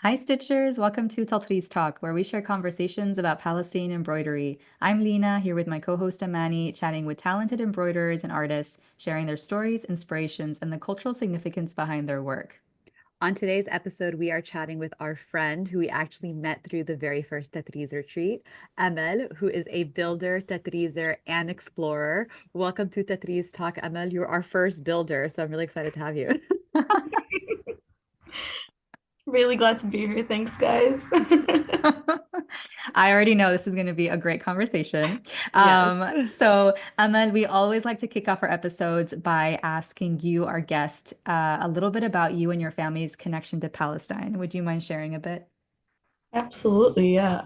Hi, Stitchers. Welcome to Tatreez Talk, where we share conversations about Palestine embroidery. I'm Lena, here with my co-host Amani, chatting with talented embroiderers and artists, sharing their stories, inspirations, and the cultural significance behind their work. On today's episode, we are chatting with our friend who we actually met through the very first Tatreez Retreat, Amal, who is a builder, Tatreezer, and explorer. Welcome to Tatreez Talk, Amal. You're our first builder, so I'm really excited to have you. Really glad to be here. Thanks, guys. I already know this is going to be a great conversation. Yes. Amal, we always like to kick off our episodes by asking you, our guest, a little bit about you and your family's connection to Palestine. Would you mind sharing a bit? Absolutely, yeah.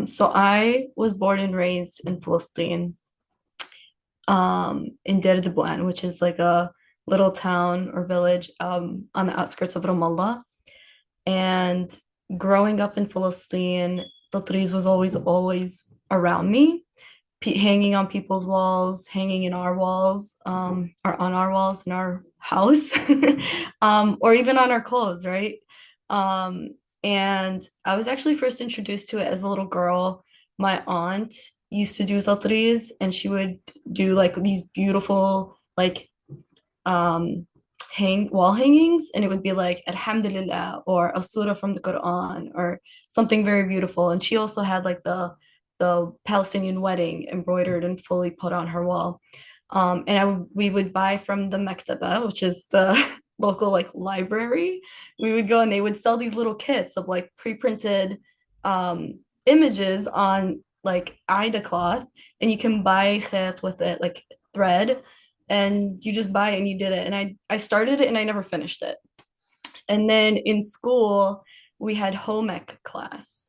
So I was born and raised in Palestine, in Deir Dabuan, which is like a little town or village, on the outskirts of Ramallah. And growing up in Palestine, Tatreez was always around me, hanging on people's walls, hanging in our walls, or on our walls in our house, or even on our clothes, right? Um, and I was actually first introduced to it as a little girl. My aunt used to do tatreez, and she would do like these beautiful like um hang wall hangings, and it would be like Alhamdulillah or a surah from the Quran or something very beautiful. And she also had like the Palestinian wedding embroidered and fully put on her wall. We would buy from the Mektaba, which is the local like library. We would go and they would sell these little kits of like pre-printed images on like Aida cloth, and you can buy khet with it, like thread, and you just buy it and you did it. And I started it and I never finished it. And then in school, we had home ec class.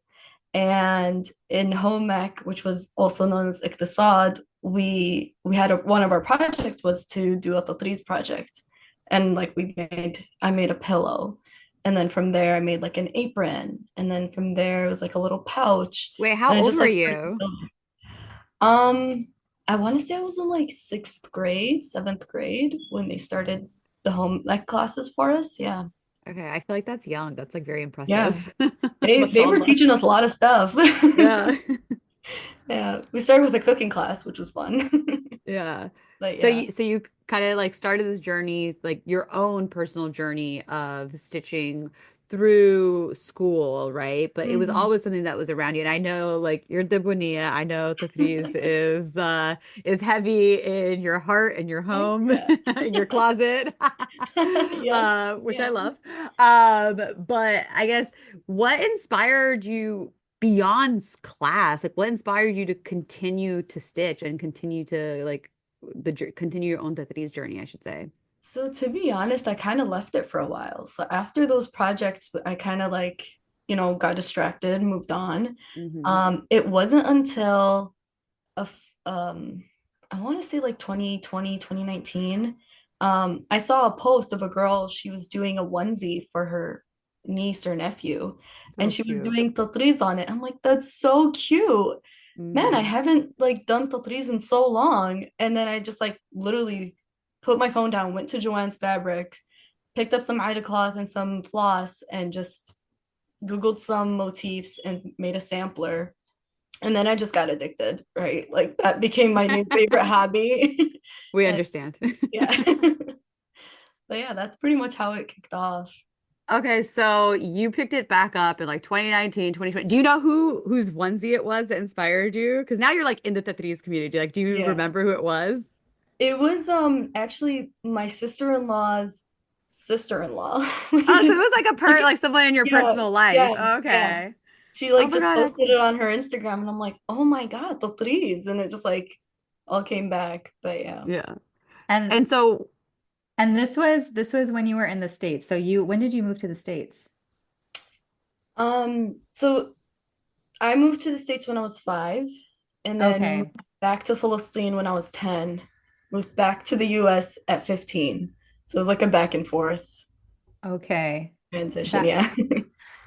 And in home ec, which was also known as Iqtisad, we had one of our projects was to do a Tatreez project. And like I made a pillow. And then from there, I made like an apron. And then from there, it was like a little pouch. Wait, how And then old just were like you? um, I want to say I was in like sixth grade, seventh grade when they started the home ec classes for us. Yeah. Okay, I feel like that's young. That's like very Yeah. impressive. They were Mashallah. teaching us a lot of stuff. Yeah. Yeah. We started with a cooking class, which was fun. Yeah. But So yeah. you kind of like started this journey, like your own personal journey of stitching through school, right? But it was Mhm. always something that was around you. And I know like you're the Bunia. I know Tatriz is heavy in your heart and your Thank home, you. in your closet. Yes. Which I Yeah. love. But I guess what inspired you beyond class? Like, what inspired you to continue to stitch and continue to like continue your own Tetris journey, I should say. So to be honest, I kind of left it for a while. So after those projects, I kind of like, got distracted, moved on. Hmm. It wasn't until of I want to say like 2020, 2019. I saw a post of a girl, she was doing a onesie for her niece or nephew, So and she was cute. doing tatriz on it. I'm like, that's so cute. Man, I Hmm. haven't like done tatriz in so long. And then I just like literally put my phone down, went to Joanne's Fabric, picked up some Ida cloth and some floss, and just Googled some motifs and made a sampler, and then I just got addicted, right? Like that became my new favorite hobby. We And understand. yeah. But yeah, that's pretty much how it kicked off. Okay, so you picked it back up in like 2019, 2020. Do you know whose onesie it was that inspired you? Because now you're like in the Tetris community. Like, do you Yeah. remember who it was? It was actually my sister-in-law's sister-in-law. Oh, so it It's was like a like someone in your yeah, personal life. yeah, yeah. Okay. She Oh like my just God. posted it on her Instagram, and I'm like, oh my God, the trees. And it just like all came back. But yeah. Yeah. And And so and this was when you were in the States. So when did you move to the States? So I moved to the States when I was 5, and then moved Okay. back to Philistine when I was 10, moved back to the US at 15. So it was like a back and forth Okay. transition. That Yeah.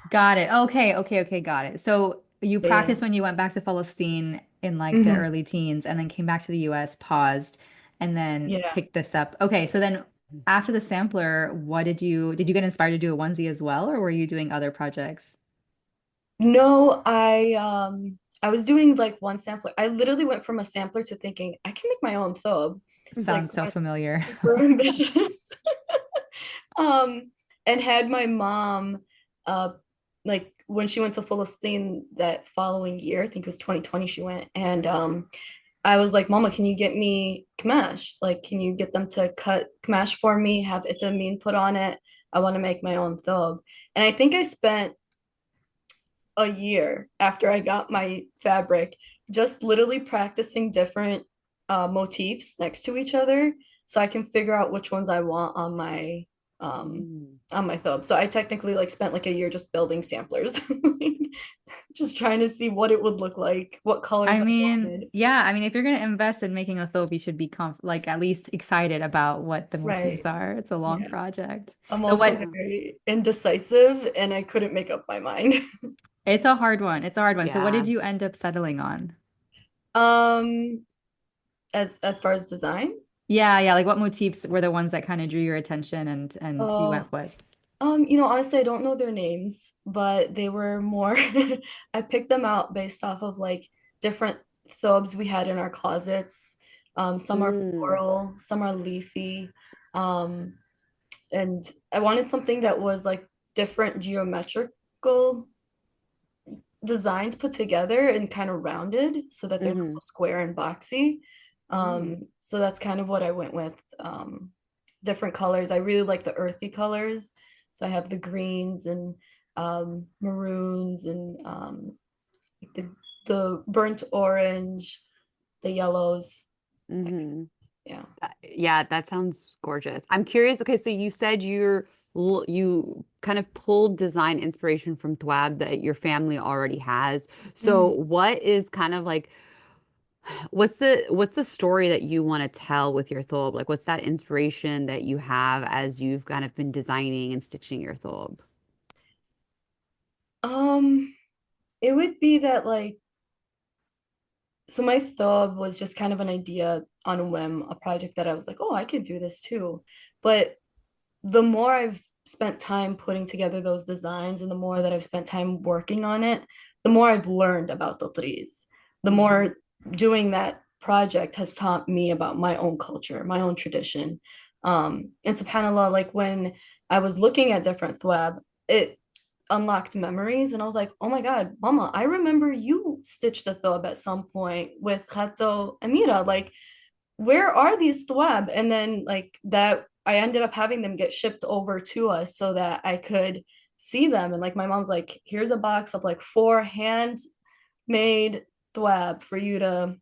got it. Okay, okay, okay, got it. So you But yeah. practiced when you went back to Palestine in like the Mhm. early teens and then came back to the US, paused, and then Yeah. picked this up. Okay, so then after the sampler, what did you get inspired to do a onesie as well, or were you doing other projects? No, I was doing like one sampler. I literally went from a sampler to thinking I can make my own thobe. Like Sounds so went familiar. super ambitious. Um, and had my mom like when she went to Philistine that following year, I think it was 2020 she went, and I was like, Mama, can you get me kamash? Like, can you get them to cut kamash for me, have itamin put on it? I want to make my own thobe. And I think I spent a year after I got my fabric, just literally practicing different motifs next to each other so I can figure out which ones I want um Mm. on my thobe. So I technically like spent like a year just building samplers, just trying to see what it would look like, what colors I I mean, wanted. yeah, I mean, if you're going to invest in making a thobe, you should be like at least excited about what the motifs Right. are. It's a long Yeah. project. I'm So also what, Yeah. very indecisive and I couldn't make up my mind. it's a hard one. It's a hard one. So what Yeah. did you end up settling on? Um, as far as design, Yeah, yeah, like what motifs were the ones that kind of drew your attention and you oh, went with? honestly, I don't know their names, but they were more, I picked them out based off of like different thobes we had in our closets. Some are Mm. floral, some are leafy. Um, and I wanted something that was like different geometrical designs put together and kind of rounded so that they're not Hmm. so square and boxy. Mm. So that's kind of what I went with. Different colors. I really like the earthy colors. So I have the greens and maroons and the the burnt orange, the yellows. Hmm. Yeah. Yeah, that sounds gorgeous. I'm curious. Okay, so you said you kind of pulled design inspiration from Thwab that your family already has. So Mhm. what is kind of like what's the story that you want to tell with your thobe? Like what's that inspiration that you have as you've kind of been designing and stitching your thobe? Um, it would be that like so my thobe was just kind of an idea on a whim, a project that I was like, oh, I could do this too. But the more I've spent time putting together those designs and the more that I've spent time working on it, the more I've learned about Tatreez. The Hmm. more doing that project has taught me about my own culture, my own tradition. And subhanAllah, like when I was looking at different thwab, it unlocked memories and I was like, oh my God, Mama, I remember you stitched a thobe at some point with Khato Amira. Like, where are these thwab? And then like that I ended up having them get shipped over to us so that I could see them. And like my mom's like, here's a box of like 4 handmade thwab for you to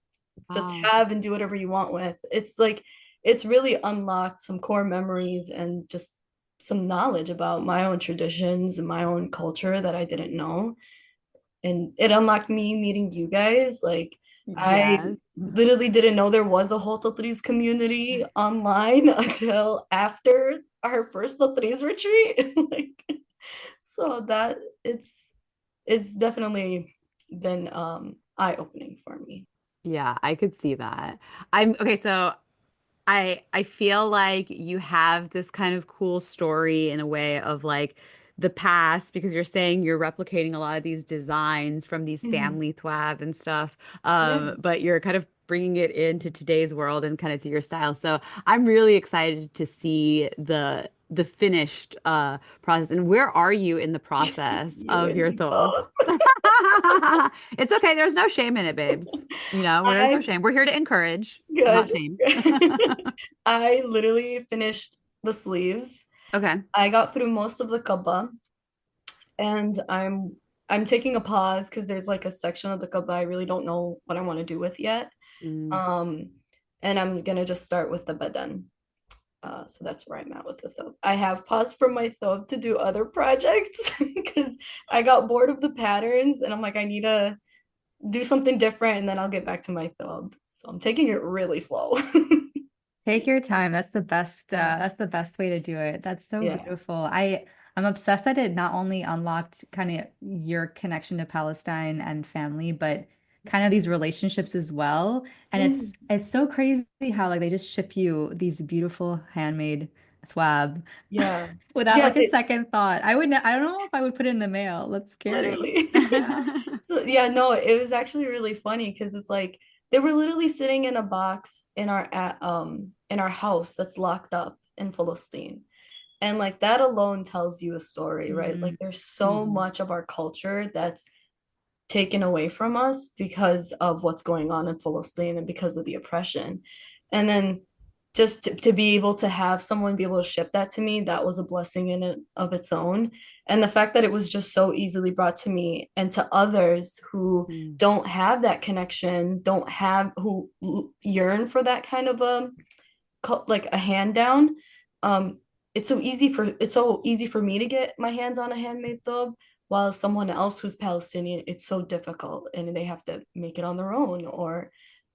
just Wow. have and do whatever you want with. It's like it's really unlocked some core memories and just some knowledge about my own traditions and my own culture that I didn't know, and it unlocked me meeting you guys. Like I Yes. literally didn't know there was a whole Tatreez community online until after our first Tatreez retreat. Like, so that it's definitely been eye-opening for me. Yeah, I could see that. I'm okay, so I feel like you have this kind of cool story in a way of like the past because you're saying you're replicating a lot of these designs from these Mhm. family thwab and stuff. Yeah. But you're kind of bringing it into today's world and kind of to your style. So I'm really excited to see the finished process. And where are you in the process You of and your me thobe? both. It's okay. There's no shame in it, babes. You know, there's no I shame. We're here to encourage, not good. shame. I literally finished the sleeves. Okay. I got through most of the kaba, and I'm taking a pause because there's like a section of the kaba I really don't know what I want to do with yet. Mm. Um, and I'm gonna just start with the badan. So that's where I'm at with the thobe. I have paused from my thobe to do other projects because I got bored of the patterns, and I'm like, I need to do something different, and then I'll get back to my thobe. So I'm taking it really slow. Take your time. Yeah. That's the best way to do it. That's so Yeah. beautiful. I'm obsessed that it not only unlocked kind of your connection to Palestine and family, but kind of these relationships as well. And Mm, it's so crazy how like they just ship you these beautiful handmade thwab yeah. without Yeah, like a second thought. I don't know if I would put it in the mail. That's scary. literally. Yeah. So, yeah, no, it was actually really funny because it's like they were literally sitting in a box in our house that's locked up in Philistine. And like that alone tells you a story, right? Like there's so Mhm. much of our culture that's taken away from us because of what's going on in Palestine and because of the oppression. And then just to be able to have someone be able to ship that to me, that was a blessing in it of its own. And the fact that it was just so easily brought to me and to others who Mm. don't have that connection, don't have who yearn for that kind of like a hand down. Um, it's so easy for me to get my hands on a handmade thobe, while someone else who's Palestinian, it's so difficult and they have to make it on their own or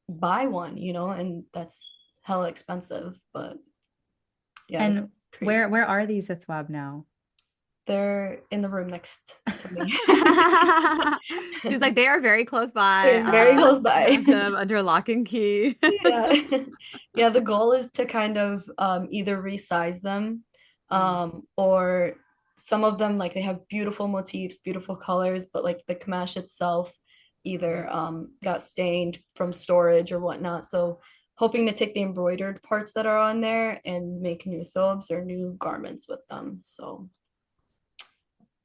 buy one, and that's hella expensive. But yeah, And it's crazy. where are these thwab now? They're in the room next to me. She's like, they are very close by. They're very close I by. have them under lock and key. Yeah. Yeah, the goal is to kind of either resize them Mm. or some of them like they have beautiful motifs, beautiful colors, but like the Kamash itself either got stained from storage or whatnot. So hoping to take the embroidered parts that are on there and make new thobes or new garments with them. So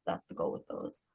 that's the goal with those.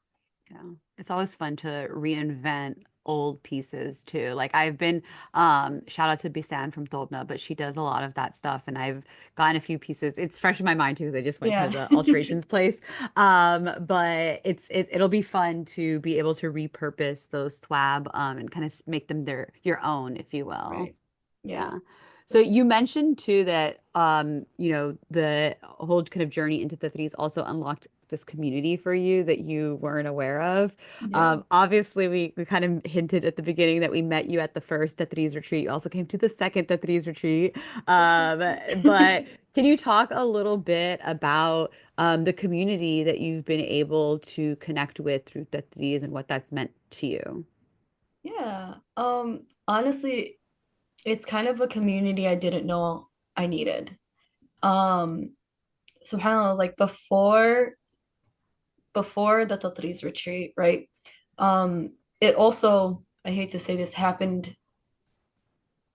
Yeah, it's always fun to reinvent old pieces too. Like I've been, shout out to Bisan from Tobna, but she does a lot of that stuff, and I've gotten a few pieces. It's fresh in my mind too, because I just went to Yeah. the alterations place. But it'll be fun to be able to repurpose those thwab, and kind of make them your own, if you will. Right. Yeah. Yeah. So you mentioned too that the whole kind of journey into the threes also unlocked this community for you that you weren't aware of. Yeah. Obviously, we kind of hinted at the beginning that we met you at the first Tatreez retreat. You also came to the second Tatreez retreat. But can you talk a little bit about the community that you've been able to connect with through Tatreez and what that's meant to you? Yeah. Honestly, it's kind of a community I didn't know I needed. Um, subhanAllah, like before the Tatreez retreat, right? It also, I hate to say this, happened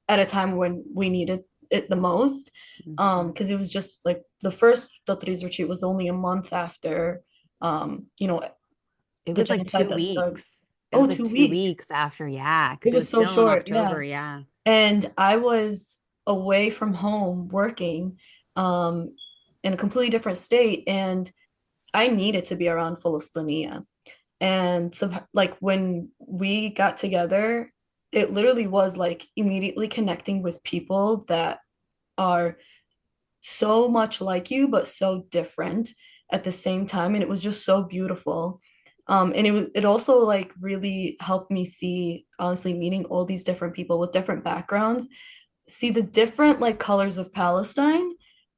at a time when we needed it the most. Mhm. Because it was just like the first Tatreez retreat was only a month after It the was like genocide two that started. weeks. It Oh, was like two two weeks. weeks after, yeah, It because it was was so still in short, yeah. October, yeah. And I was away from home working um, in a completely different state, and I needed to be around Fulistania. And so, like, when we got together, it literally was like immediately connecting with people that are so much like you, but so different at the same time. And it was just so beautiful. And it also like really helped me see, honestly, meeting all these different people with different backgrounds, see the different like colors of Palestine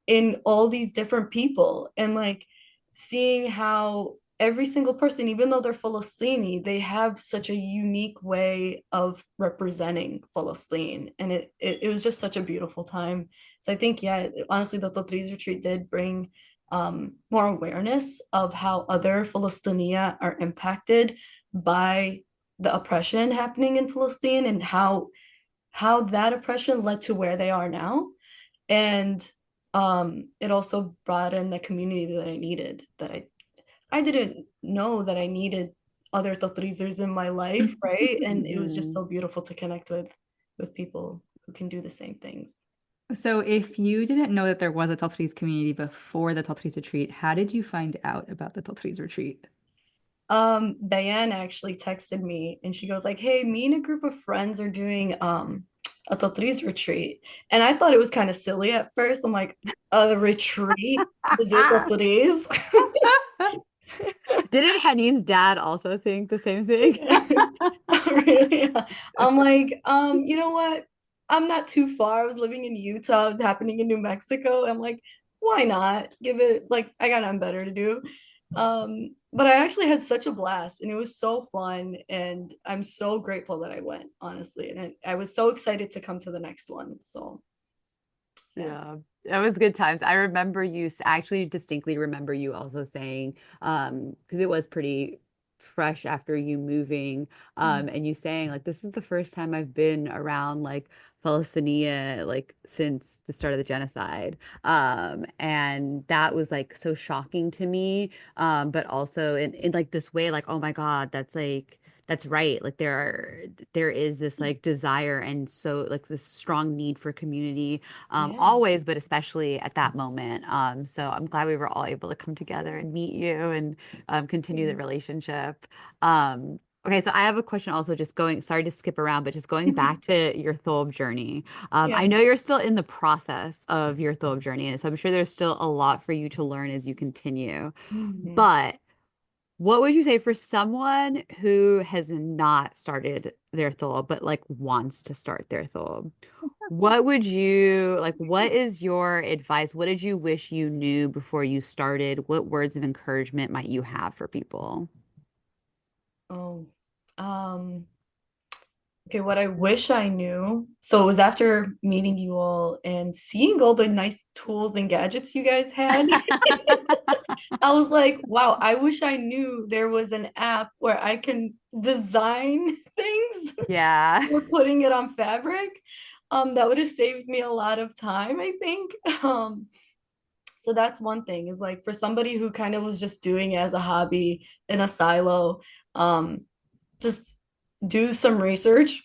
in all these different people, and like seeing how every single person, even though they're Palestini, they have such a unique way of representing Palestine. And it was just such a beautiful time. So I think, yeah, honestly, the Tatreez retreat did bring more awareness of how other Palestinians are impacted by the oppression happening in Palestine and how that oppression led to where they are now. And it also brought in the community that I needed, that I didn't know that I needed other Tatreezers in my life, right? And it was just Hmm. so beautiful to connect with people who can do the same things. So if you didn't know that there was a Tatreez community before the Tatreez retreat, how did you find out about the Tatreez retreat? Diane actually texted me and she goes like, "Hey, me and a group of friends are doing a Tatreez retreat." And I thought it was kind of silly at first. I'm like, a retreat to do Tatreez? Didn't Haneen's dad also think the same thing? Really? I'm like, you know what? I'm not too far. I was living in Utah. It was happening in New Mexico. I'm like, why not? Give it like I got nothing better to do. but I actually had such a blast and it was so fun. And I'm so grateful that I went, honestly. And I was so excited to come to the next one. So, yeah. Yeah, that was good times. I remember actually distinctly remember you also saying, because it was pretty fresh after you moving, Mhm. and you saying like this is the first time I've been around like Palestinian like since the start of the genocide. And that was like so shocking to me. But also in like this way, like, oh my God, that's right. Like there is this like desire and so like this strong need for community Yeah. always, but especially at that moment. So I'm glad we were all able to come together and meet you and continue the relationship. Okay, so I have a question also just going, sorry to skip around, but just going back to your thobe journey. I Yeah. know you're still in the process of your thobe journey, and so I'm sure there's still a lot for you to learn as you continue. Mhm. But what would you say for someone who has not started their thobe, but like wants to start their thobe? What would you like? What is your advice? What did you wish you knew before you started? What words of encouragement might you have for people? Oh, um, okay, what I wish I knew. So it was after meeting you all and seeing all the nice tools and gadgets you guys had. I was like, wow, I wish I knew there was an app where I can design things Yeah. before putting it on fabric. That would have saved me a lot of time, I think. So that's one thing is like for somebody who kind of was just doing it as a hobby in a silo, just do some research.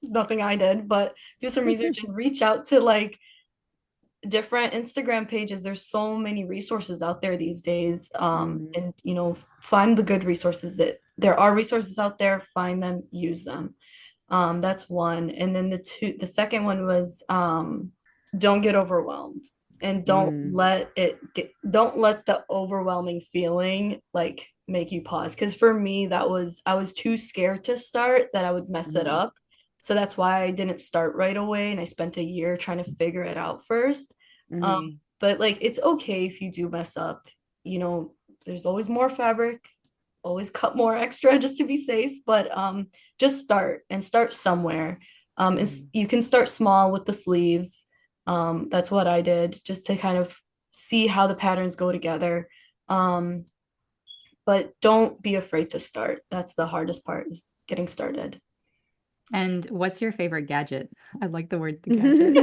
Nothing I did, but do some research and reach out to like different Instagram pages. There's so many resources out there these days. Mm, And find the good resources that there are resources out there, find them, use them. That's one. And then the second one was don't get overwhelmed and mm, don't let the overwhelming feeling like make you pause. Because for me, I was too scared to start that I would mess it mm, up. So that's why I didn't start right away and I spent a year trying to figure it out first. mm, But like it's okay if you do mess up. You know, there's always more fabric, always cut more extra just to be safe, but just start and start somewhere. mm, You can start small with the sleeves. That's what I did just to kind of see how the patterns go together. Um, but don't be afraid to start. That's the hardest part is getting started. And what's your favorite gadget? I like the word the gadget.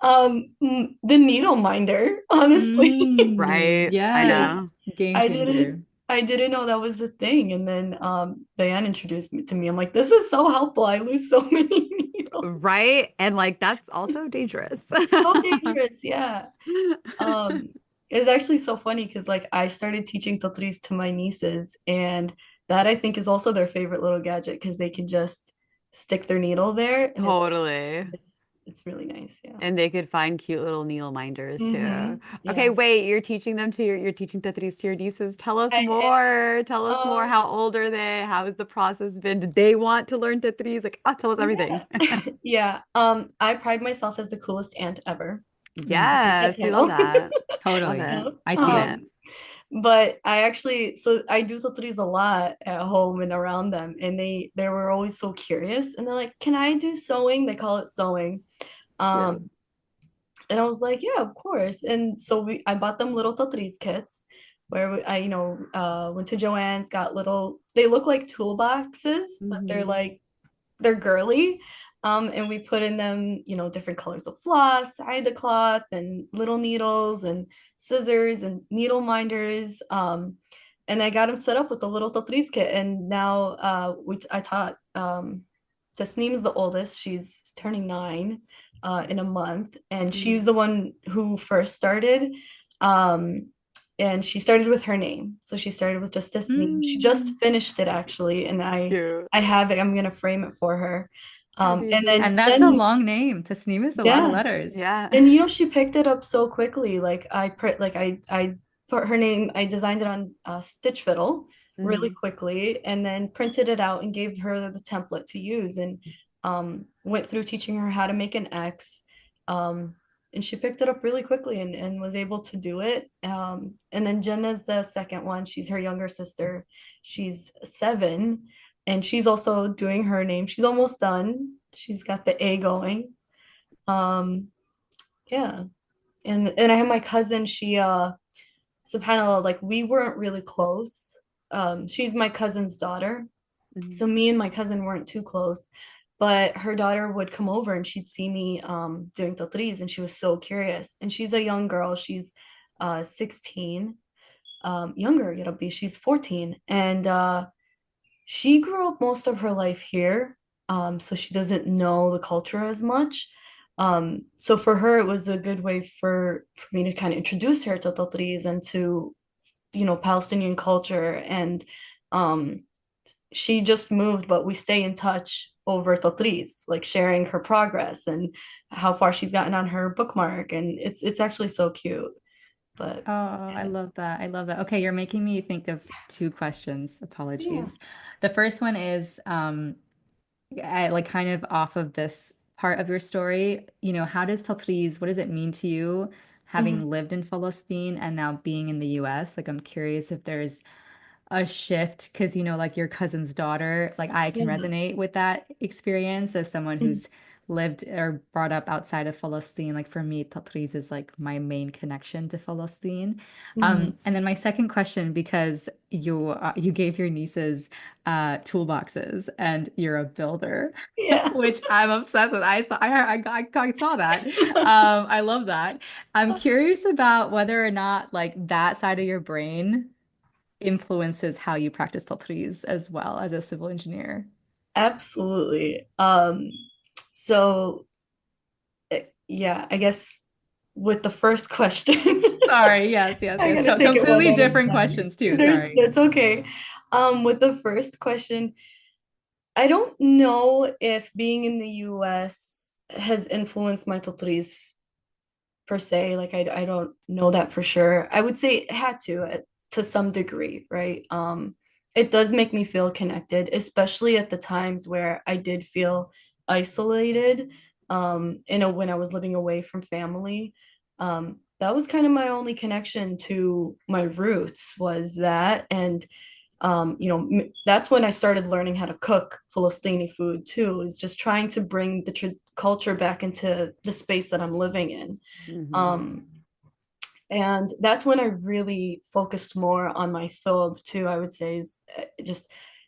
The needle minder, honestly. Right. I Yes. Yes. know. Game I changer. didn't I didn't know that was a thing. And then Diane introduced me to me. I'm like, this is so helpful. I lose so many needles. Right. And like that's also dangerous. So dangerous, yeah. Um, it's actually so funny because like I started teaching Tatreez to my nieces, and that I think is also their favorite little gadget because they can just stick their needle there and Totally. it's it's really nice, yeah. And they could find cute little needle minders too. Okay, Yeah. wait, you're teaching them to you're teaching Tetris to your nieces. Tell us I more. Tell us more. am. How old are they? How has the process been? Did they want to learn Tetris? Like, tell us everything. Yeah. Yeah. I pride myself as the coolest aunt ever. That Yes, we love title. that. Love Totally. it. Yeah. I see Love it. it. But I do tattoos a lot at home and around them, and they were always so curious, and they're like, "Can I do sewing?" They call it sewing. Yeah. Um, and I was like, "Yeah, of course." And so I bought them little tattoos kits, where I went to Joann's, got little. They look like toolboxes, but Hmm. they're girly. And we put in them, different colors of floss, side the cloth, and little needles and scissors and needle minders. And I got them set up with a little Tatreez kit. And now I taught Tasneem's the oldest. She's turning 9 in a month. And she's Mm. the one who first started. Um, and she started with her name. So she started with just Tasneem. She just Mm. finished it actually. And Cute. I have it. I'm gonna frame it for her. Hi, And then And baby. that's a long name. Tasneem is a lot of yeah, letters. Yeah. and she picked it up so quickly. Like I put her name. I designed it on Stitch Fiddle really Hmm. quickly, and then printed it out and gave her the template to use. And went through teaching her how to make an X. and she picked it up really quickly and was able to do it. And then Jenna's the second one. She's her younger sister. She's 7, and she's also doing her name. She's almost done. She's got the A going. Um, yeah. And I have my cousin. She subhanAllah, like we weren't really close. She's my cousin's daughter. Mhm. So me and my cousin weren't too close, but her daughter would come over and she'd see me doing tatreez, and she was so curious. And she's a young girl. She's 16, younger, she's 14. And she grew up most of her life here. So she doesn't know the culture as much. So for her, it was a good way for me to kind of introduce her to tatreez and to, Palestinian culture. And um, she just moved, but we stay in touch over Tatreez, like sharing her progress and how far she's gotten on her bookmark. And it's actually so cute. But Oh, I yeah. love that. I love that. Okay, you're making me think of two questions. Yeah. Apologies. The first one is like kind of off of this part of your story, how does Tatreez, what does it mean to you Mhm. having lived in Palestine and now being in the US? Like I'm curious if there's a shift because like your cousin's daughter, like I can Yeah. resonate with that experience as someone Mhm. who's lived or brought up outside of Palestine. Like for me, Tatriz is like my main connection to Palestine. Mhm. And then my second question, because you gave your nieces toolboxes and you're a builder, Yeah. which I'm obsessed with. I saw that. I love that. I'm curious about whether or not like that side of your brain influences how you practice Tatreez as well as a civil engineer. Absolutely. So yeah, I guess with the first question, Sorry, yes, yes, I yes. gotta So take it one completely at a different time. questions too. Sorry. That's okay. With the first question, I don't know if being in the US has influenced my tatreez per se. Like I don't know that for sure. I would say it had to some degree, right? It does make me feel connected, especially at the times where I did feel isolated, when I was living away from family. That was kind of my only connection to my roots was that. And that's when I started learning how to cook Palestini food too, is just trying to bring the culture back into the space that I'm living in. Mhm. Um, and that's when I really focused more on my thobe too, I would say, is just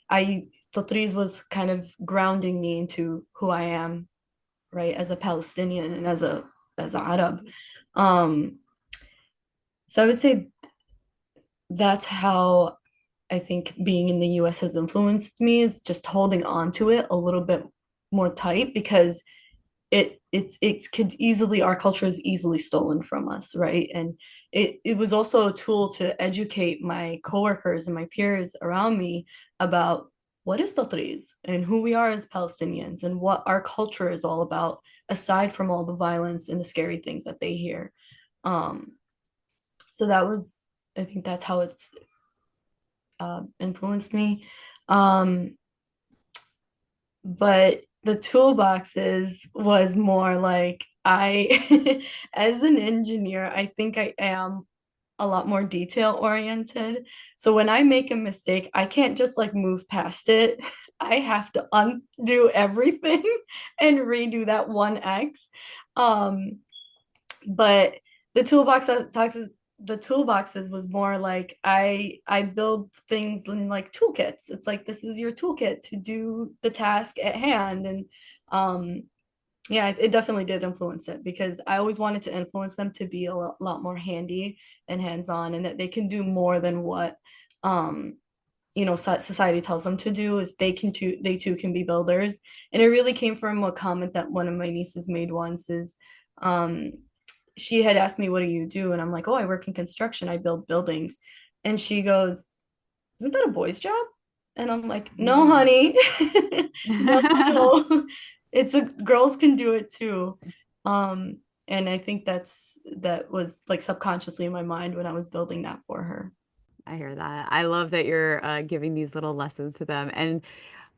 I Tatriz was kind of grounding me into who I am, right, as a Palestinian and as a Arab. Um, so I would say that's how I think being in the US has influenced me, is just holding on to it a little bit more tight, because it could easily, our culture is easily stolen from us, right? And it was also a tool to educate my coworkers and my peers around me about what is Tatreez and who we are as Palestinians and what our culture is all about, aside from all the violence and the scary things that they hear. Um, so that was, I think that's how it's influenced me. Um, but the toolboxes was more like as an engineer, I think I am a lot more detail oriented. So when I make a mistake, I can't just like move past it. I have to undo everything and redo that one X. Um, but the toolboxes was more like I build things in like toolkits. It's like this is your toolkit to do the task at hand. And um yeah, it definitely did influence it, because I always wanted to influence them to be a lot more handy and hands-on, and that they can do more than what um society tells them to do. Is they too can be builders. And it really came from a comment that one of my nieces made once. Is um she had asked me, what do you do? And I'm like, oh, I work in construction, I build buildings. And she goes, isn't that a boy's job? And I'm like, no, Mhm. honey. No, no. It's a girls can do it too. And I think that was like subconsciously in my mind when I was building that for her. I hear that. I love that you're giving these little lessons to them. And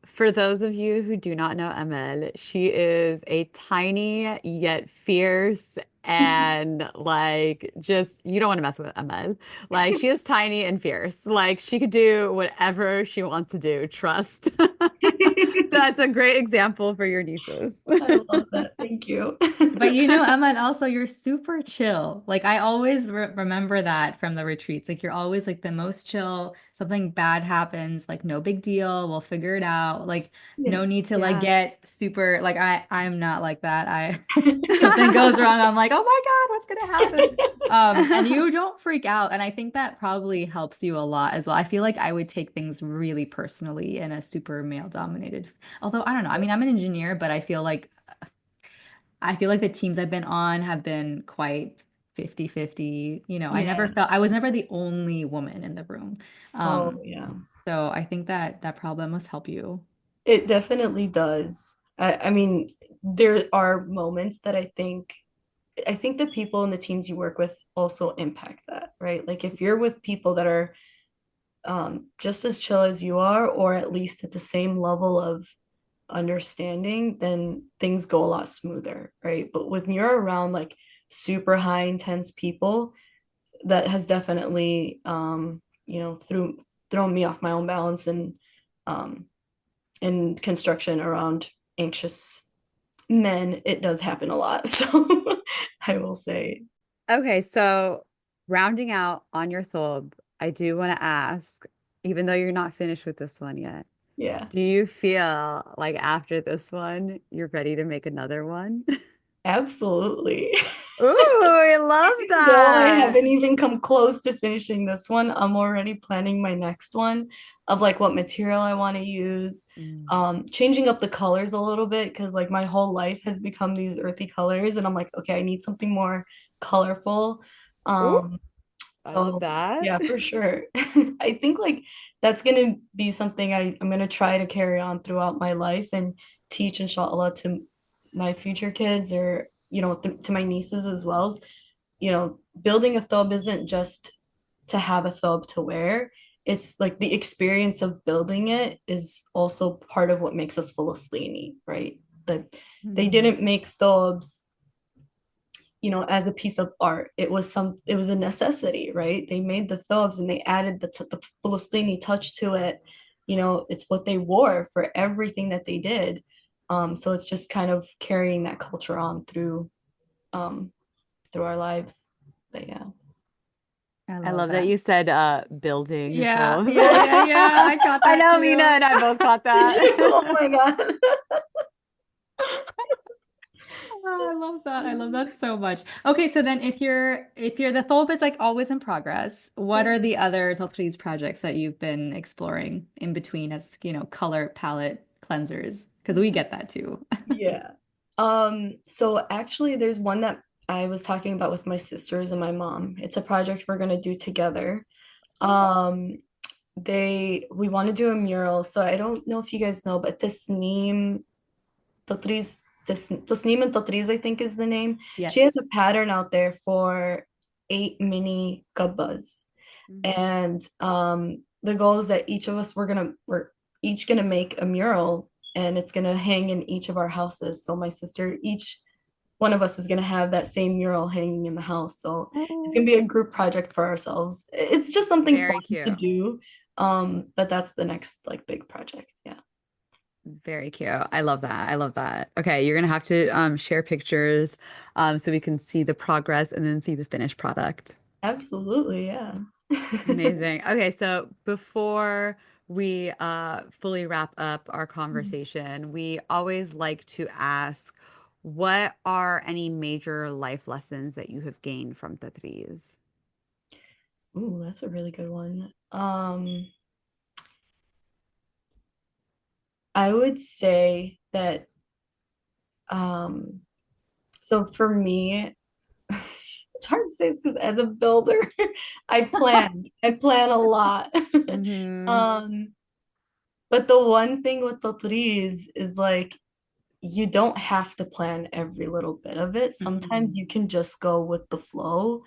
for those of you who do not know Amal, she is a tiny yet fierce and like just you don't want to mess with Amal. Like she is tiny and fierce. Like she could do whatever she wants to do. Trust. That's a great example for your nieces. I love that. Thank you. But Emma, and also you're super chill. Like I always remember that from the retreats. Like you're always like the most chill. Something bad happens, like no big deal. We'll figure it out. Like Yeah. no need to like Yeah. get super like I'm not like that. I something goes wrong, I'm like, oh my God, what's gonna happen? And you don't freak out. And I think that probably helps you a lot as well. I feel like I would take things really personally in a super male dominated. Although I don't know. I mean, I'm an engineer, but I feel like the teams I've been on have been quite 50-50. I never Yeah. felt I was never the only woman in the room. Oh, Um, yeah. so I think that problem must help you. It definitely does. I mean, there are moments that I think the people and the teams you work with also impact that, right? Like if you're with people that are just as chill as you are, or at least at the same level of understanding, then things go a lot smoother, right? But when you're around like super high intense people, that has definitely thrown me off my own balance and um in construction around anxious men, it does happen a lot. So I will say, Okay, so rounding out on your thobe, I do want to ask, even though you're not finished with this one yet, yeah, do you feel like after this one, you're ready to make another one? absolutely. Ooh, I love No, I that. haven't even come close to finishing this one. I'm already planning my next one of like what material I want to use. Mm. Changing up the colors a little bit because like my whole life has become these earthy colors, and I'm like, okay, I need something more colorful. Ooh, Um, I love so that. yeah, for sure. I think like that's gonna be something I'm gonna try to carry on throughout my life and teach inshallah to my future kids or to my nieces as well. Building a thobe isn't just to have a thobe to wear. It's like the experience of building it is also part of what makes us Palestini, right? That they Mhm. didn't make thobes, as a piece of art. It was a necessity, right? They made the thobes and they added the Palestini touch to it. It's what they wore for everything that they did. So it's just kind of carrying that culture on um, through our lives. But yeah. I I love love that that. you said building Yeah, thobes. yeah, yeah, yeah. I got I that know Lena too. and I both got that. Oh my God. Oh, I love that. I love that so much. Okay, so then if you're the thobe is like always in progress, what Yeah. are the other Tatreez projects that you've been exploring in between as, color palette cleansers? Because we get that too. Yeah. So actually there's one that I was talking about with my sisters and my mom. It's a project we're gonna do together. Um, we want to do a mural. So I don't know if you guys know, but Tatreez, Tasneem and Tatreez, I think is the name. She has Yes. a pattern out there for 8 mini kabbas. Mhm. And the goal is that we're each gonna make a mural and it's gonna hang in each of our houses. So my sister, each one of us is gonna have that same mural hanging in the house. So it's gonna Oh, be a group project for ourselves. It's just something very fun to cute. do. But that's the next like big project. Yeah. Very cute. I love that. I love that. Okay, you're gonna have to share pictures so we can see the progress and then see the finished product. Absolutely, yeah. Amazing. Okay, so before we fully wrap up our conversation, we always like to ask, what are any major life lessons that you have gained from Tatriz? Ooh, that's a really good one. I would say that um so for me, it's hard to say this because as a builder, I plan a lot. Mm-hmm. Um, but the one thing with the trees is like you don't have to plan every little bit of it. Mm-hmm. Sometimes you can just go with the flow,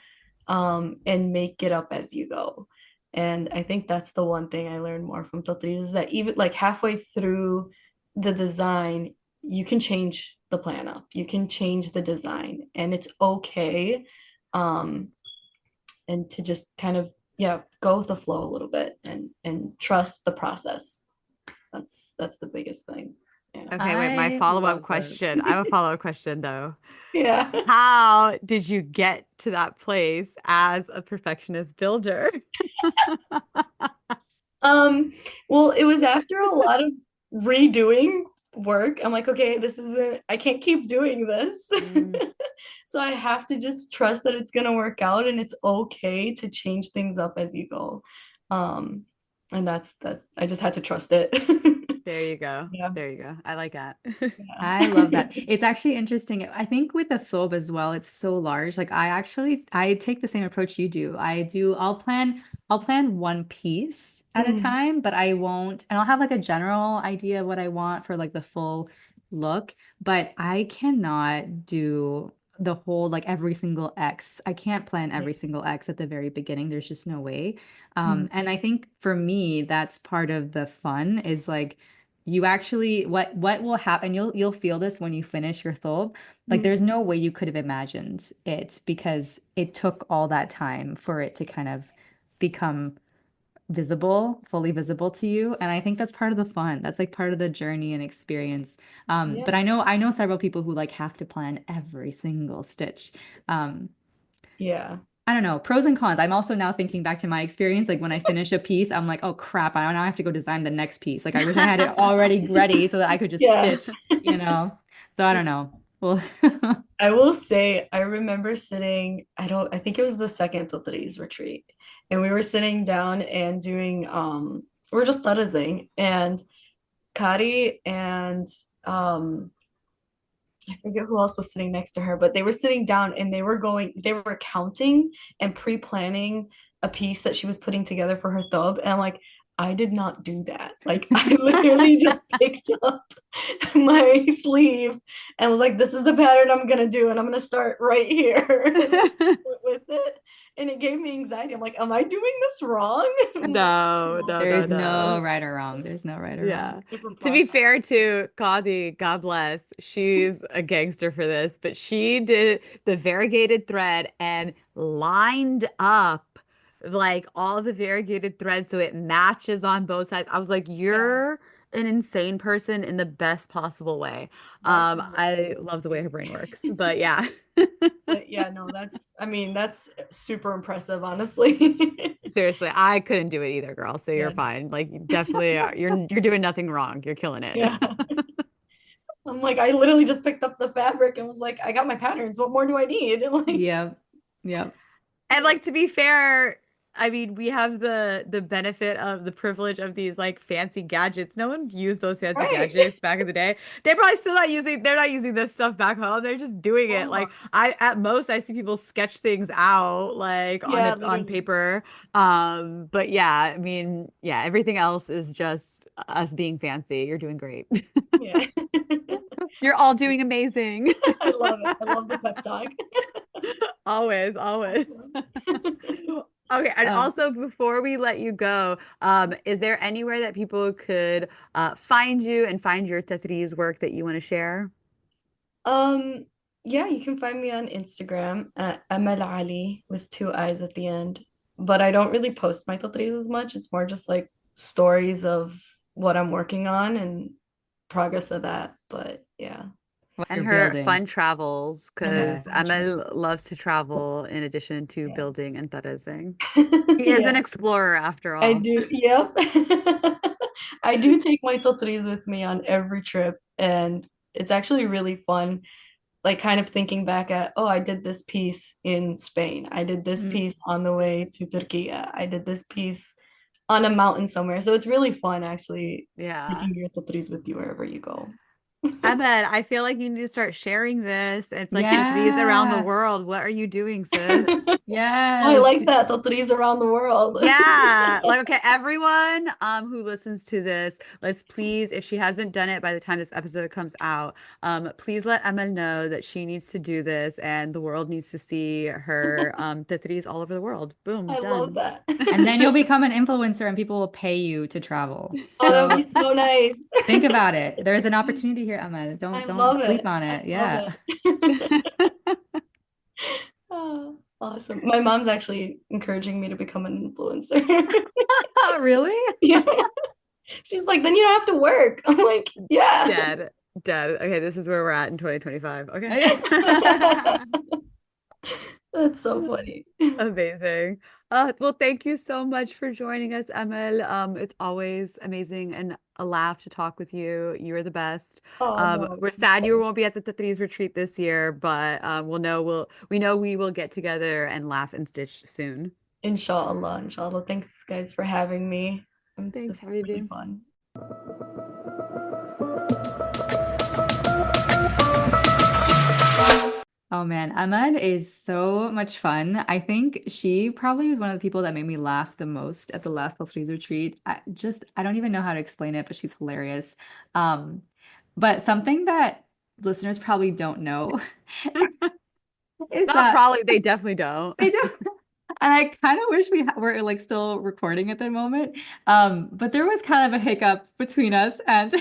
and make it up as you go. And I think that's the one thing I learned more from Tatreez is that even like halfway through the design, you can change the plan up. You can change the design, and it's okay. Um, and to just kind of, yeah, go with the flow a little bit and trust the process. That's the biggest thing. Yeah. Okay, wait, my I follow-up love this. question. I have a follow-up question though. Yeah. How did you get to that place as a perfectionist builder? Um, well, it was after a lot of redoing work. I'm like, okay, this isn't, I can't keep doing this. Mm, So I have to just trust that it's gonna work out and it's okay to change things up as you go. Um, and that's that. I just had to trust it. there you go. Yeah. There you go. I like that. I love Yeah. that. It's actually interesting. I think with the thobe as well, it's so large. Like I take the same approach you do. I'll plan one piece at a Mm, time, but I won't, and I'll have like a general idea of what I want for like the full look, but I cannot do the whole like every single X. I can't plan yeah. every single X at the very beginning. There's just no way. Mm, And I think for me, that's part of the fun is like you actually what will happen, you'll feel this when you finish your thobe. Like mm, there's no way you could have imagined it because it took all that time for it to kind of become visible, fully visible to you. And I think that's part of the fun. That's like part of the journey and experience. yeah. But I know several people who like have to plan every single stitch. Um, Yeah. I don't know, pros and cons. I'm also now thinking back to my experience. Like when I finish a piece, I'm like, oh crap, I now have to go design the next piece. Like I wish I had it already ready so that I could just Yeah. stitch, you know? So I don't know. Well, I will say, I remember sitting, I think it was the second Tatreez retreat, and we were sitting down and doing, we are just studying, and Kari and, I forget who else was sitting next to her, but they were sitting down and they were counting and pre-planning a piece that she was putting together for her thobe. And I'm like, I did not do that. Like, I literally just picked up my sleeve and was like, this is the pattern I'm gonna do, and I'm gonna start right here and then went with it. And it gave me anxiety. I'm like, am I doing this wrong? I'm like, No, no, no, there no, is no. no right or wrong. There's no right or wrong. Yeah. different To be process. fair to Kadi, God bless, she's a gangster for this, but she did the variegated thread and lined up like all the variegated thread so it matches on both sides. I was like, Yeah, you're an insane person in the best possible way. that's I exactly what love the she way her brain did. works, but yeah. But yeah, no, I mean, that's super impressive, honestly. Seriously, I couldn't do it either, girl. So you're Yeah, fine. Like you definitely are, you're doing nothing wrong. You're killing it. yeah. I'm like, I literally just picked up the fabric and was like, I got my patterns. What more do I need? Like, Yep. Yep. And like to be fair, I mean, we have the benefit of the privilege of these like fancy gadgets. No one used those fancy right. gadgets back in the day. They're not using this stuff back home. They're just doing it. Uh-huh. Like at most I see people sketch things out like Yeah, on literally. paper. But yeah, I mean, yeah, everything else is just us being fancy. You're doing great. Yeah. You're all doing amazing. I love it. I love the pep talk. Always, always. Awesome. Okay, and Um, also before we let you go, is there anywhere that people could find you and find your Tatreez work that you want to share? Um, yeah, you can find me on Instagram at Amal Ali with two eyes at the end. But I don't really post my tattoos as much. It's more just like stories of what I'm working on and progress of that. But yeah. what And you're her building. fun travels, And her Yeah. because fun Amal travels. loves to travel in addition to Yeah. building and terracing. She is an Yeah, explorer after I all. do. Yep. I do take my tattoos with me on every trip, and it's actually really fun. Like kind of thinking back at, oh, I did this piece in Spain. I did this Mm. piece on the way to Turkey. I did this piece on a mountain somewhere. So it's really fun actually Yeah. taking your tattoos with you wherever you go. Ahmed, I feel like you need to start sharing this. It's like Tatreez around the Yeah. world. What are you doing, sis? Oh, I Yes. like that. Tattoos around the world. Yeah, like okay, everyone who listens to this, let's please, if she hasn't done it by the time this episode comes out, please let Emma know that she needs to do this and the world needs to see her Tatreez all over the world. Boom, I love done. that. And then you'll become an influencer and people will pay you to travel. Oh, that would So be so nice. think about it. There's an opportunity here. here, Amal. I Don't love sleep it. on I it. love Yeah. it. Oh, awesome. My mom's actually encouraging me to become an influencer. Really? Yeah. She's like, then you don't have to work. I'm like, yeah. Dead. Dead. Okay, this is where we're at in 2025. Okay. That's so funny. Amazing. Well, thank you so much for joining us, Emil. It's always amazing and a laugh to talk with you. You're the best. Oh no. We're sad you won't be at the Tatreez retreat this year, but we know we will get together and laugh and stitch soon. Inshallah, inshallah. Thanks guys for having me. Thanks, This was really Habibi. fun. Oh man, Amal is so much fun. I think she probably was one of the people that made me laugh the most at the last Tatreez retreat. I don't even know how to explain it, but she's hilarious. Um, but something that listeners probably don't know is Not that probably, they definitely don't. they don't. And I kind of wish were like still recording at the moment. But there was kind of a hiccup between us and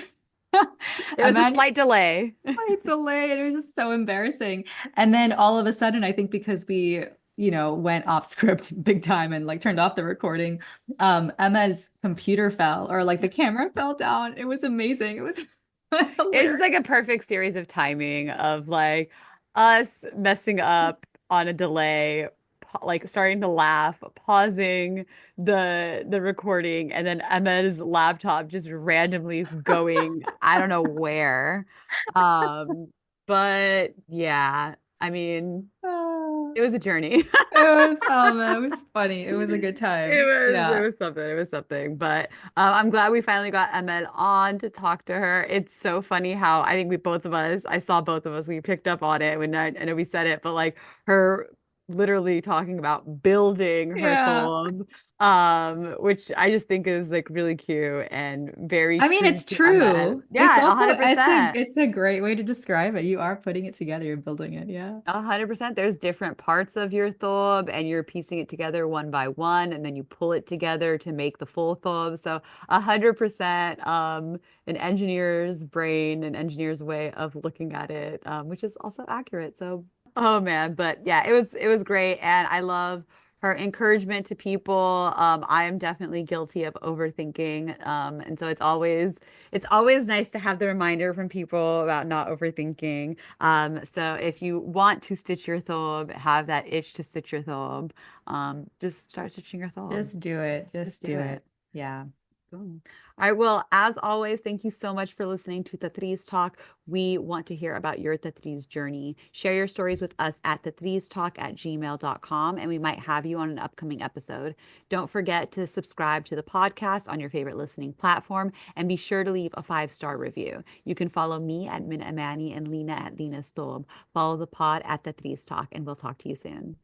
There was a Amal. slight delay. It's a late. It was just so embarrassing. And then all of a sudden, I think because we, went off script big time and like turned off the recording, Emma's computer fell or like the camera fell down. It was amazing. It was It's just hilarious. like a perfect series of timing of like us messing up on a delay, like starting to laugh, pausing the recording, and then Emma's laptop just randomly going, I don't know where. Um, but yeah, I mean, Oh, it was a journey. oh man, it was funny. It was a good time. It Yeah. was something. It was something. But I'm glad we finally got Emel on to talk to her. It's so funny how I think we both of us, I saw both of us, we picked up on it when I know we said it, but like her literally talking about building her Yeah. thumb, which I just think is like really cute and very I mean, true it's to Emel. true. It's Yeah, also it's a 100%. it's a great way to describe it. You are putting it together, you're building it. Yeah. 100%. There's different parts of your thobe, and you're piecing it together one by one, and then you pull it together to make the full thobe. So 100% an engineer's brain, an engineer's way of looking at it, which is also accurate. So, oh man, but yeah, it was great, and I love her encouragement to people. I am definitely guilty of overthinking, and so it's always nice to have the reminder from people about not overthinking. So if you want to stitch your thobe, have that itch to stitch your thobe, just start stitching your thobe. Just do it. Just Just do do it. it. Yeah. Boom. All right. Well, as always, thank you so much for listening to Tatreez Talk. We want to hear about your Tatreez journey. Share your stories with us at tatreeztalk@gmail.com, and we might have you on an upcoming episode. Don't forget to subscribe to the podcast on your favorite listening platform, and be sure to leave a 5-star review. You can follow me at Min Amani and Lena at Lena's Thobe. Follow the pod at Tatreez Talk, and we'll talk to you soon.